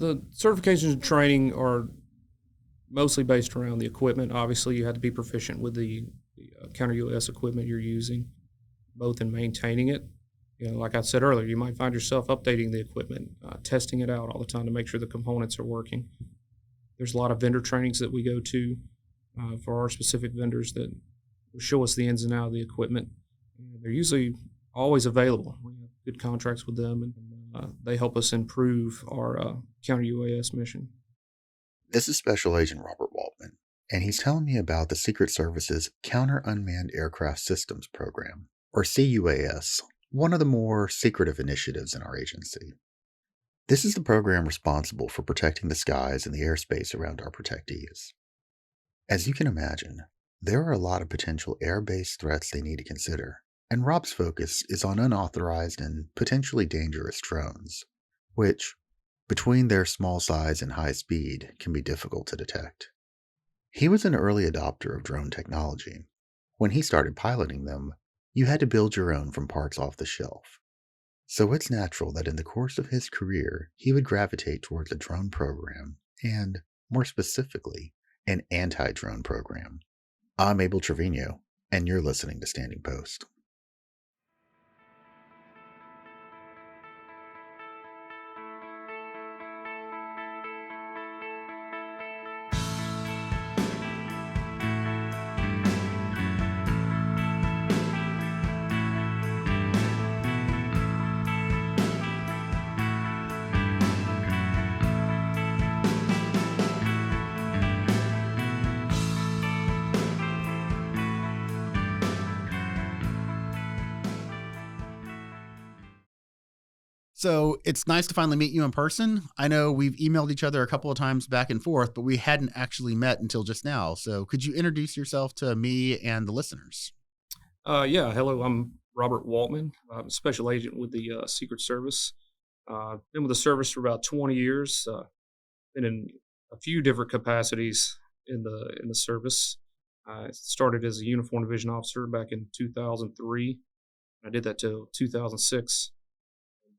The certifications and training are mostly based around the equipment. Obviously, you have to be proficient with the counter-UAS equipment you're using, both in maintaining it. Like I said earlier, you might find yourself updating the equipment, testing it out all the time to make sure the components are working. There's a lot of vendor trainings that we go to for our specific vendors that will show us the ins and outs of the equipment. They're usually always available. We have good contracts with them, and they help us improve our counter-UAS mission. This is Special Agent Robert Waltman, and he's telling me about the Secret Service's Counter-Unmanned Aircraft Systems program, or C-UAS, one of the more secretive initiatives in our agency. This is the program responsible for protecting the skies and the airspace around our protectees. As you can imagine, there are a lot of potential air-based threats they need to consider, and Rob's focus is on unauthorized and potentially dangerous drones, which, between their small size and high speed, can be difficult to detect. He was an early adopter of drone technology. When he started piloting them, you had to build your own from parts off the shelf. So it's natural that in the course of his career, he would gravitate towards a drone program, and, more specifically, an anti-drone program. I'm Abel Trevino, and you're listening to Standing Post. So it's nice to finally meet you in person. I know we've emailed each other a couple of times back and forth, but we hadn't actually met until just now. So could you introduce yourself to me and the listeners? Hello, I'm Robert Waltman. I'm a special agent with the Secret Service. Been with the service for about 20 years. Been in a few different capacities in the service. I started as a uniform division officer back in 2003. I did that till 2006.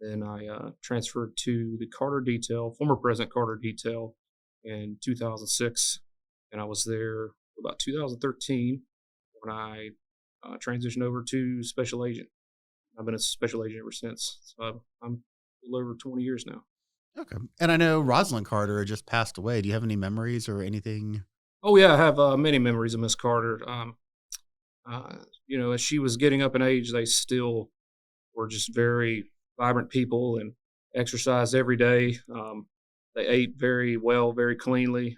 Then I transferred to the Carter Detail, former President Carter Detail, in 2006, and I was there about 2013 when I transitioned over to Special Agent. I've been a Special Agent ever since, so I'm a little over 20 years now. Okay. And I know Rosalind Carter had just passed away. Do you have any memories or anything? Oh yeah, I have many memories of Miss Carter. As she was getting up in age, they still were just very vibrant people and exercised every day. They ate very well, very cleanly.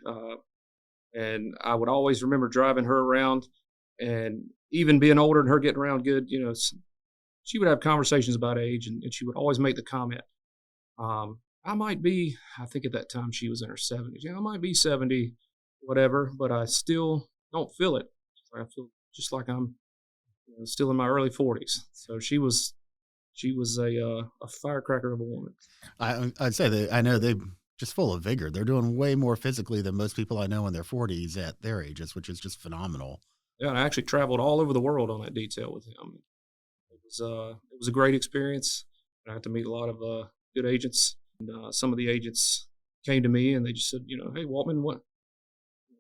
And I would always remember driving her around, and even being older and her getting around good, she would have conversations about age, and she would always make the comment, I think at that time she was in her 70s. I might be 70, whatever, but I still don't feel it. I feel just like I'm still in my early 40s. So she was a firecracker of a woman. I'd say I know they're just full of vigor. They're doing way more physically than most people I know in their 40s at their ages, which is just phenomenal. Yeah, and I actually traveled all over the world on that detail with him. It was a great experience. I got to meet a lot of good agents. And, some of the agents came to me and they just said, hey, Waltman,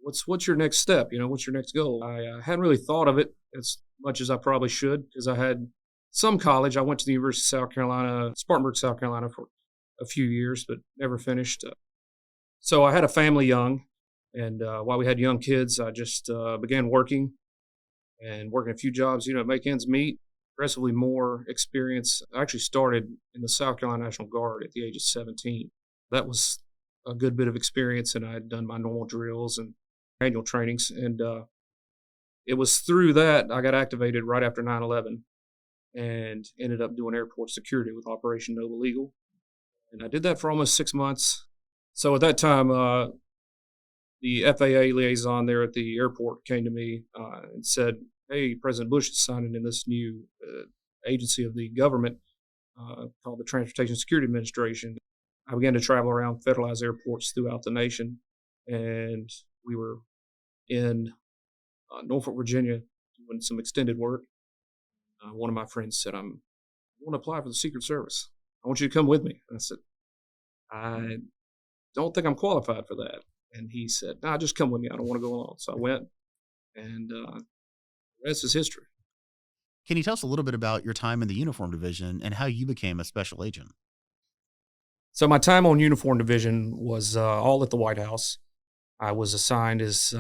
what's your next step? What's your next goal? I hadn't really thought of it as much as I probably should, because I had some college. I went to the University of South Carolina, Spartanburg, South Carolina, for a few years, but never finished. So I had a family young, and while we had young kids, I just began working a few jobs, make ends meet. Progressively more experience. I actually started in the South Carolina National Guard at the age of 17. That was a good bit of experience, and I had done my normal drills and annual trainings. And it was through that I got activated right after 9/11 and ended up doing airport security with Operation Noble Eagle. And I did that for almost 6 months. So at that time, the FAA liaison there at the airport came to me and said, hey, President Bush is signing in this new agency of the government called the Transportation Security Administration. I began to travel around federalized airports throughout the nation, and we were in Norfolk, Virginia, doing some extended work. One of my friends said, I want to apply for the Secret Service. I want you to come with me. And I said, I don't think I'm qualified for that. And he said, nah, just come with me. I don't want to go alone. So I went, and the rest is history. Can you tell us a little bit about your time in the uniform division and how you became a special agent? So my time on uniform division was all at the White House. I was assigned as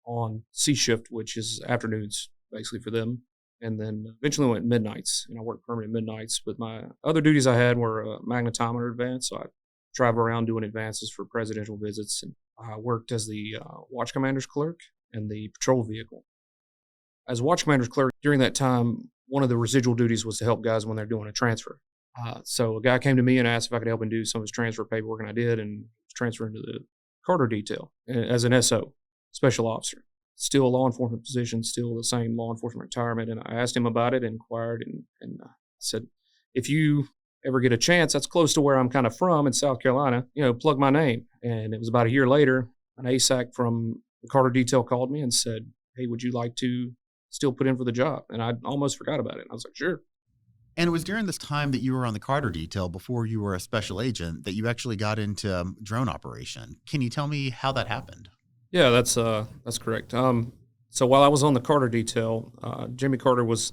on C shift, which is afternoons basically for them. And then eventually went midnights, and I worked permanent midnights. But my other duties I had were magnetometer advance. So I traveled around doing advances for presidential visits. And I worked as the watch commander's clerk and the patrol vehicle. As watch commander's clerk, during that time, one of the residual duties was to help guys when they're doing a transfer. So a guy came to me and asked if I could help him do some of his transfer paperwork, and I did, and was transferred into the Carter detail as an SO, special officer. Still a law enforcement position, still the same law enforcement retirement. And I asked him about it, inquired, and said, if you ever get a chance, that's close to where I'm kind of from in South Carolina, plug my name. And it was about a year later, an ASAC from the Carter detail called me and said, hey, would you like to still put in for the job? And I almost forgot about it. I was like, sure. And it was during this time that you were on the Carter detail before you were a special agent that you actually got into drone operation. Can you tell me how that happened? Yeah, that's correct. So while I was on the Carter detail, Jimmy Carter was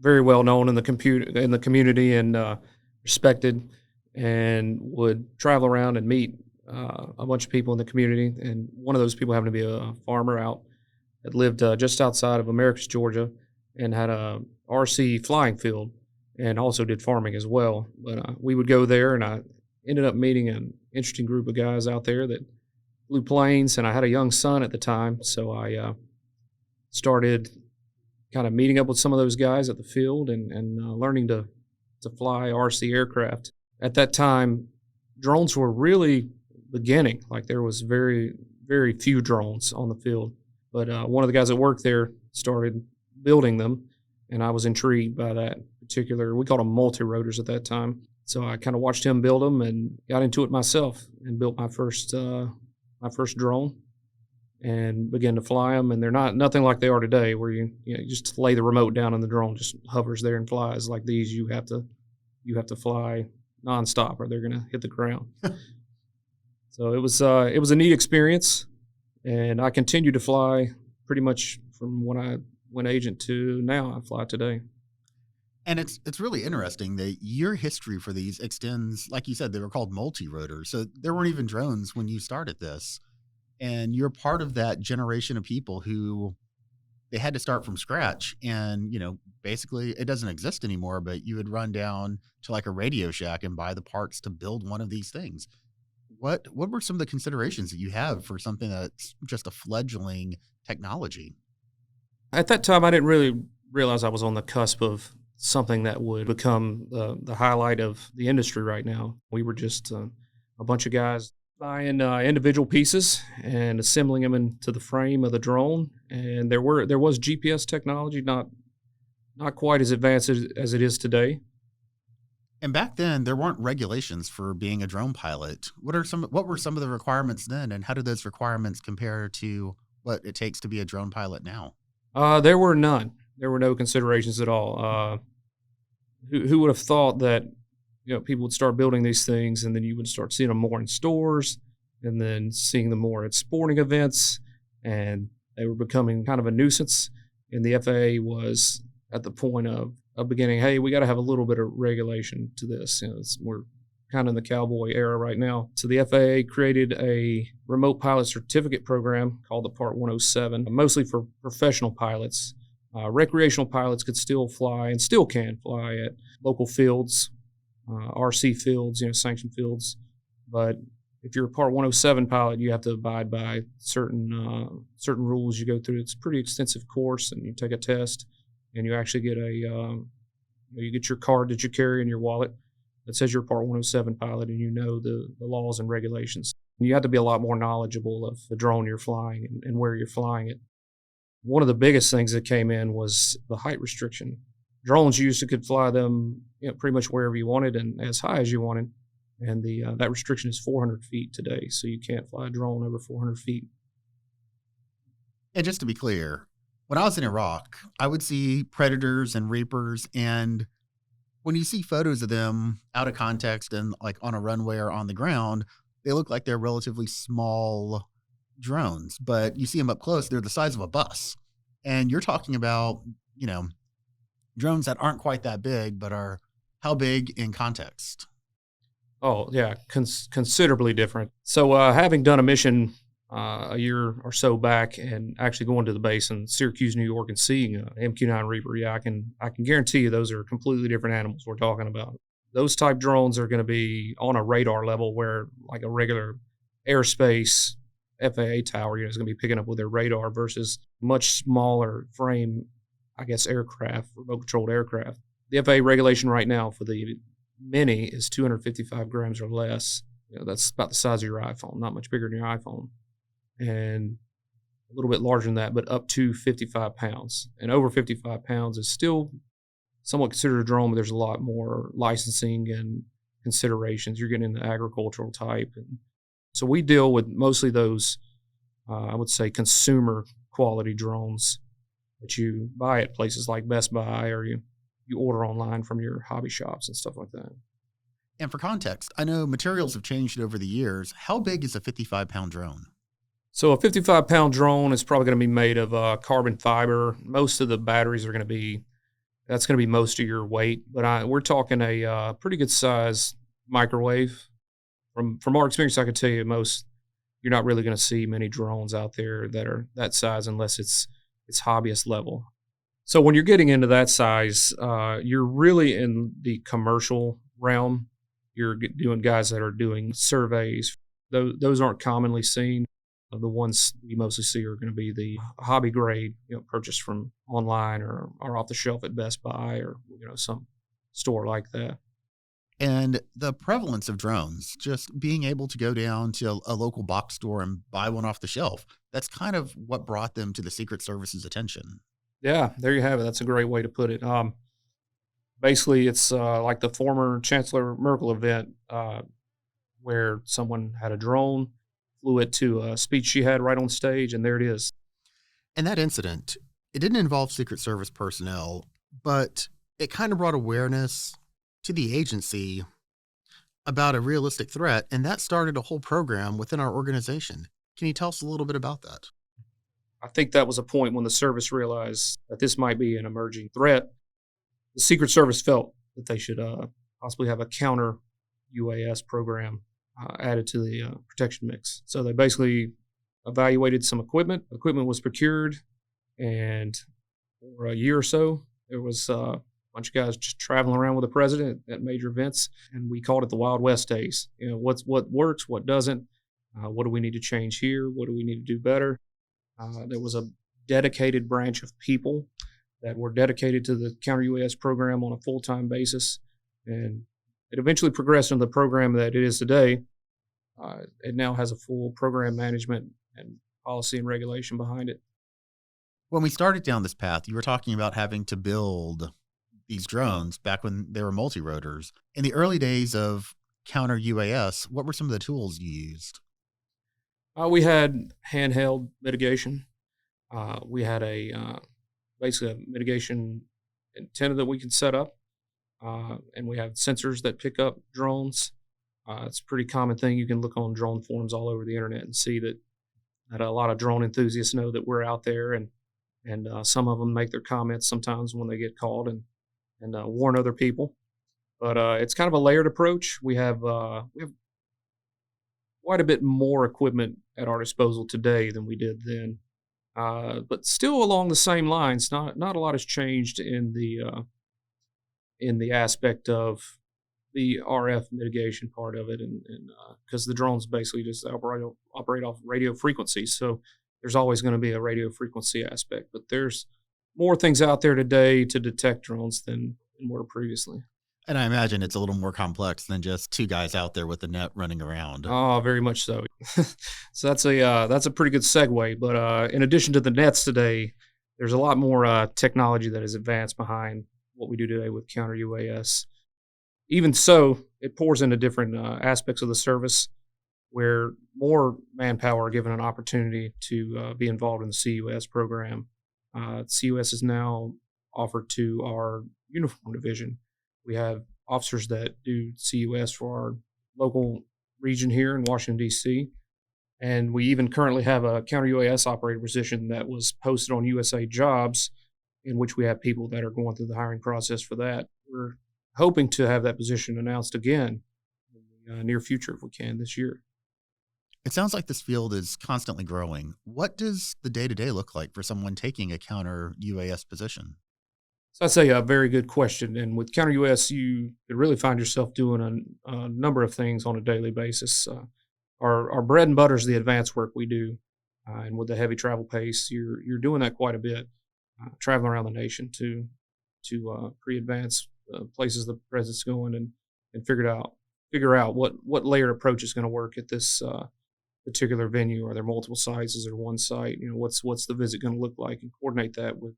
very well known in the community and respected, and would travel around and meet a bunch of people in the community. And one of those people happened to be a farmer out that lived just outside of Americus, Georgia, and had a RC flying field, and also did farming as well. But we would go there, and I ended up meeting an interesting group of guys out there that flew planes, and I had a young son at the time, so I started kind of meeting up with some of those guys at the field and learning to fly RC aircraft. At that time, drones were really beginning. Like, there was very, very few drones on the field. But one of the guys that worked there started building them, and I was intrigued by that particular, we called them multi-rotors at that time. So I kind of watched him build them and got into it myself and built my first drone and began to fly them. And they're nothing like they are today, where you just lay the remote down and the drone just hovers there and flies. Like these, you have to fly nonstop or they're going to hit the ground. So it was a neat experience, and I continued to fly pretty much from when I went agent to now. I fly today. And it's really interesting that your history for these extends, like you said, they were called multi-rotors. So there weren't even drones when you started this. And you're part of that generation of people who they had to start from scratch. And, basically it doesn't exist anymore, but you would run down to like a Radio Shack and buy the parts to build one of these things. What were some of the considerations that you have for something that's just a fledgling technology? At that time, I didn't really realize I was on the cusp of something that would become the highlight of the industry right now. We were just a bunch of guys buying individual pieces and assembling them into the frame of the drone. And there was GPS technology, not quite as advanced as it is today. And back then, there weren't regulations for being a drone pilot. What were some of the requirements then, and how do those requirements compare to what it takes to be a drone pilot now? There were none. There were no considerations at all. Who would have thought that people would start building these things, and then you would start seeing them more in stores, and then seeing them more at sporting events, and they were becoming kind of a nuisance. And the FAA was at the point of beginning, hey, we got to have a little bit of regulation to this. We're kind of in the cowboy era right now. So the FAA created a remote pilot certificate program called the Part 107, mostly for professional pilots. Recreational pilots could still fly and still can fly at local fields, RC fields, sanctioned fields. But if you're a Part 107 pilot, you have to abide by certain rules you go through. It's a pretty extensive course, and you take a test, and you actually get you get your card that you carry in your wallet that says you're a Part 107 pilot, and the laws and regulations. You have to be a lot more knowledgeable of the drone you're flying and where you're flying it. One of the biggest things that came in was the height restriction. Drones, you could fly them pretty much wherever you wanted and as high as you wanted. And that restriction is 400 feet today, so you can't fly a drone over 400 feet. And just to be clear, when I was in Iraq, I would see Predators and Reapers, and when you see photos of them out of context and like on a runway or on the ground, they look like they're relatively small drones, but you see them up close, they're the size of a bus. And you're talking about, you know, drones that aren't quite that big, but are how big in context? Oh, yeah, considerably different. So, having done a mission a year or so back, and actually going to the base in Syracuse, New York, and seeing an MQ-9 Reaper, yeah, I can guarantee you those are completely different animals we're talking about. Those type drones are going to be on a radar level where, like a regular airspace FAA tower, is going to be picking up with their radar versus much smaller frame, I guess, aircraft, remote controlled aircraft. The FAA regulation right now for the Mini is 255 grams or less. That's about the size of your iPhone, not much bigger than your iPhone, and a little bit larger than that, but up to 55 pounds. And over 55 pounds is still somewhat considered a drone, but there's a lot more licensing and considerations. You're getting into agricultural type. And so we deal with mostly those, I would say, consumer quality drones that you buy at places like Best Buy, or you order online from your hobby shops and stuff like that. And for context, I know materials have changed over the years. How big is a 55-pound drone? So a 55-pound drone is probably going to be made of carbon fiber. Most of the batteries are going to be, that's going to be most of your weight. But we're talking a pretty good size microwave. From our experience, I can tell you you're not really going to see many drones out there that are that size unless it's hobbyist level. So when you're getting into that size, you're really in the commercial realm. You're doing guys that are doing surveys. Those aren't commonly seen. The ones you mostly see are going to be the hobby grade, purchased from online or off the shelf at Best Buy or some store like that. And the prevalence of drones, just being able to go down to a local box store and buy one off the shelf, that's kind of what brought them to the Secret Service's attention. Yeah, there you have it. That's a great way to put it. Basically, it's like the former Chancellor Merkel event, where someone had a drone, flew it to a speech she had right on stage, and there it is. And that incident, it didn't involve Secret Service personnel, but it kind of brought awareness to the agency about a realistic threat, and that started a whole program within our organization. Can you tell us a little bit about that? I think that was a point when the service realized that this might be an emerging threat. The Secret Service felt that they should possibly have a counter-UAS program added to the protection mix. So they basically evaluated some equipment. Equipment was procured, and for a year or so, there was a bunch of guys just traveling around with the president at major events, and we called it the Wild West days. What works, what doesn't, what do we need to change here, what do we need to do better. There was a dedicated branch of people that were dedicated to the counter-UAS program on a full-time basis, and it eventually progressed into the program that it is today. It now has a full program management and policy and regulation behind it. When we started down this path, you were talking about having to build these drones back when they were multi-rotors. In the early days of counter-UAS, what were some of the tools you used? We had handheld mitigation. We had basically a mitigation antenna that we could set up, and we have sensors that pick up drones. It's a pretty common thing. You can look on drone forums all over the internet and see that a lot of drone enthusiasts know that we're out there, and some of them make their comments sometimes when they get called and warn other people. But it's kind of a layered approach. We have quite a bit more equipment at our disposal today than we did then, but still along the same lines. Not a lot has changed in the aspect of the RF mitigation part of it, and because the drones basically just operate off radio frequencies, so there's always going to be a radio frequency aspect. But there's more things out there today to detect drones than were previously. And I imagine it's a little more complex than just two guys out there with a net running around. Oh, very much so. So that's a pretty good segue. But in addition to the nets today, there's a lot more technology that is advanced behind what we do today with counter UAS. Even so, it pours into different aspects of the service where more manpower are given an opportunity to be involved in the C-UAS program. C-UAS is now offered to our uniform division. We have officers that do C-UAS for our local region here in Washington, D.C. And we even currently have a counter-UAS operator position that was posted on USA Jobs, in which we have people that are going through the hiring process for that. We're hoping to have that position announced again in the near future if we can this year. It sounds like this field is constantly growing. What does the day-to-day look like for someone taking a counter UAS position? So I'd say a very good question. And with counter UAS, you could really find yourself doing a number of things on a daily basis. Our bread and butter is the advanced work we do, and with the heavy travel pace, you're doing that quite a bit, traveling around the nation to pre-advance places the president's going and figure out what layered approach is going to work at this particular venue. Are there multiple sites? Is there one site? What's the visit going to look like, and coordinate that with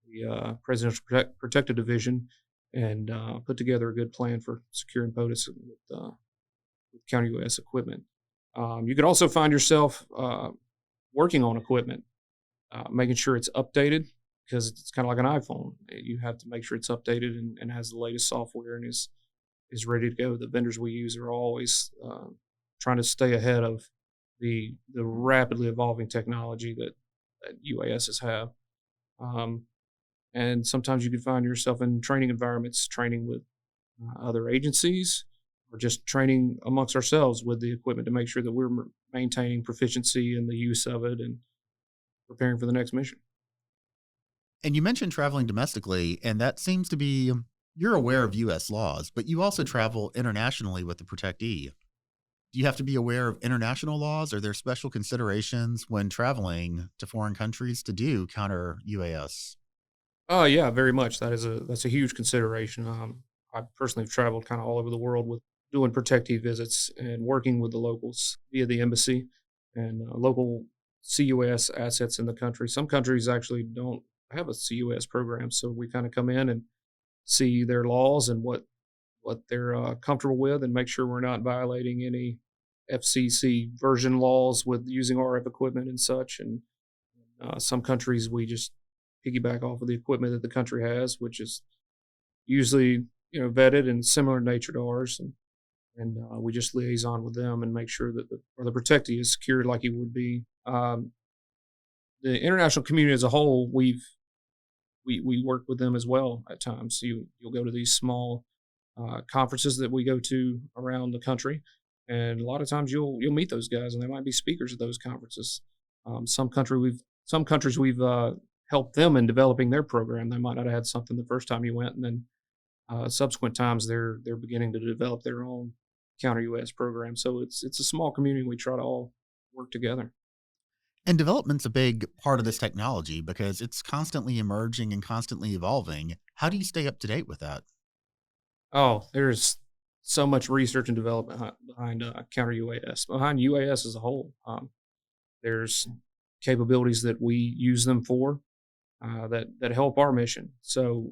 the Presidential Protective Division, and put together a good plan for securing POTUS with counter UAS equipment. You could also find yourself working on equipment, making sure it's updated, because it's kind of like an iPhone. You have to make sure it's updated and has the latest software and is ready to go. The vendors we use are always trying to stay ahead of the rapidly evolving technology that UASs have. And sometimes you can find yourself in training environments, training with other agencies, or just training amongst ourselves with the equipment to make sure that we're maintaining proficiency in the use of it and preparing for the next mission. And you mentioned traveling domestically, and that seems to be, you're aware of U.S. laws, but you also travel internationally with the protectee. Do you have to be aware of international laws? Are there special considerations when traveling to foreign countries to do counter UAS? Oh yeah, very much. That's a huge consideration. I personally have traveled kind of all over the world with doing protectee visits and working with the locals via the embassy and local C-UAS assets in the country. Some countries actually don't have a C-UAS program, so we kind of come in and see their laws and what they're comfortable with, and make sure we're not violating any FCC version laws with using RF equipment and such. And some countries we just piggyback off of the equipment that the country has, which is usually vetted and similar in nature to ours, and we just liaison with them and make sure that the protectee is secured like he would be. The international community as a whole, we work with them as well at times. So you'll go to these small conferences that we go to around the country, and a lot of times you'll meet those guys, and they might be speakers at those conferences. Some countries we've helped them in developing their program. They might not have had something the first time you went, and then subsequent times they're beginning to develop their own counter UAS program. So it's a small community. We try to all work together. And development's a big part of this technology because it's constantly emerging and constantly evolving. How do you stay up to date with that? Oh, there's so much research and development behind counter UAS, behind UAS as a whole. There's capabilities that we use them for that help our mission. So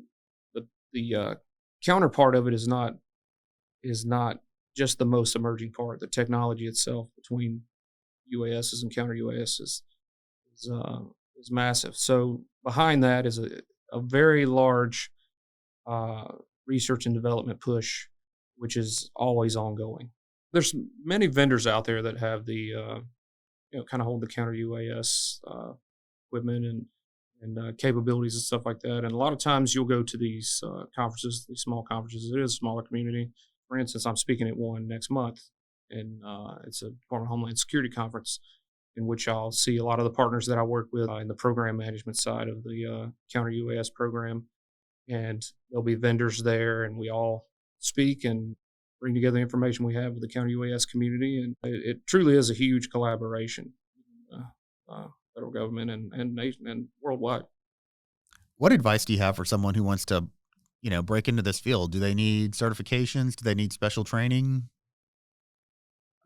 the counterpart of it is not just the most emerging part. The technology itself between UASs and counter UASs is massive. So behind that is a very large research and development push, which is always ongoing. There's many vendors out there that have the kind of hold the counter UAS equipment and capabilities and stuff like that. And a lot of times you'll go to these conferences, these small conferences. It is a smaller community. For instance, I'm speaking at one next month, and it's a Department of Homeland Security conference in which I'll see a lot of the partners that I work with in the program management side of the counter UAS program. And there'll be vendors there, and we all speak and bring together the information we have with the counter UAS community. And it truly is a huge collaboration, federal government and nation and worldwide. What advice do you have for someone who wants to, break into this field? Do they need certifications? Do they need special training?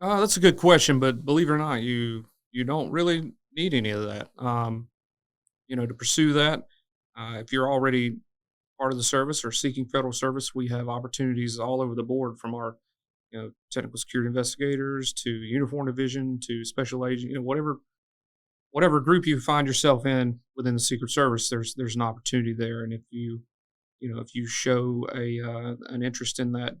That's a good question, but believe it or not, you don't really need any of that. To pursue that, if you're already part of the service or seeking federal service, we have opportunities all over the board, from our technical security investigators to uniform division to special agent. Whatever group you find yourself in within the Secret Service, there's an opportunity there. And if you show an interest in that,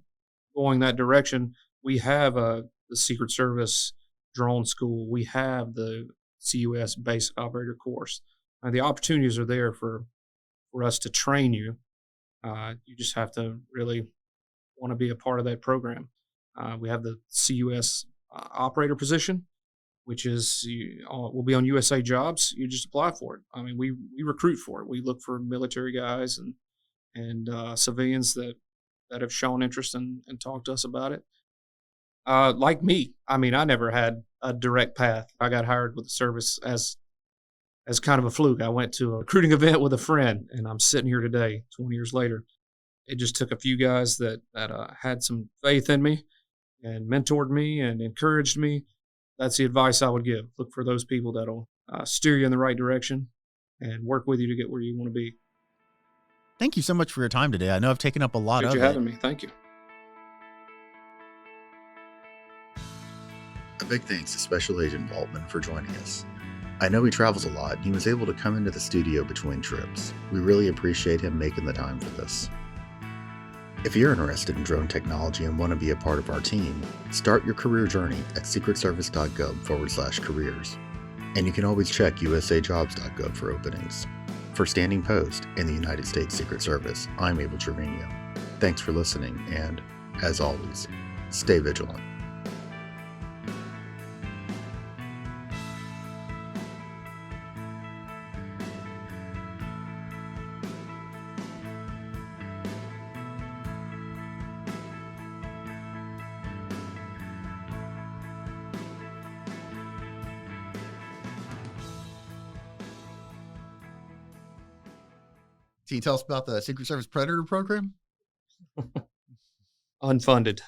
going that direction, we have a the Secret Service drone school. We have the C-UAS basic operator course. The opportunities are there for us to train you. You just have to really want to be a part of that program. We have the C-UAS operator position, which is will be on USA Jobs. You just apply for it. I mean, we recruit for it. We look for military guys and civilians that have shown interest and talked to us about it. Like me, I mean, I never had a direct path. I got hired with the service as kind of a fluke. I went to a recruiting event with a friend, and I'm sitting here today, 20 years later. It just took a few guys that had some faith in me and mentored me and encouraged me. That's the advice I would give. Look for those people that'll steer you in the right direction and work with you to get where you want to be. Thank you so much for your time today. I know I've taken up a lot of it. Appreciate you having me. Thank you. A big thanks to Special Agent Waltman for joining us. I know he travels a lot, and he was able to come into the studio between trips. We really appreciate him making the time for this. If you're interested in drone technology and want to be a part of our team, start your career journey at secretservice.gov/careers. And you can always check usajobs.gov for openings. For Standing Post in the United States Secret Service, I'm Abel Trevino. Thanks for listening, and, as always, stay vigilant. Can you tell us about the Secret Service Predator program? Unfunded.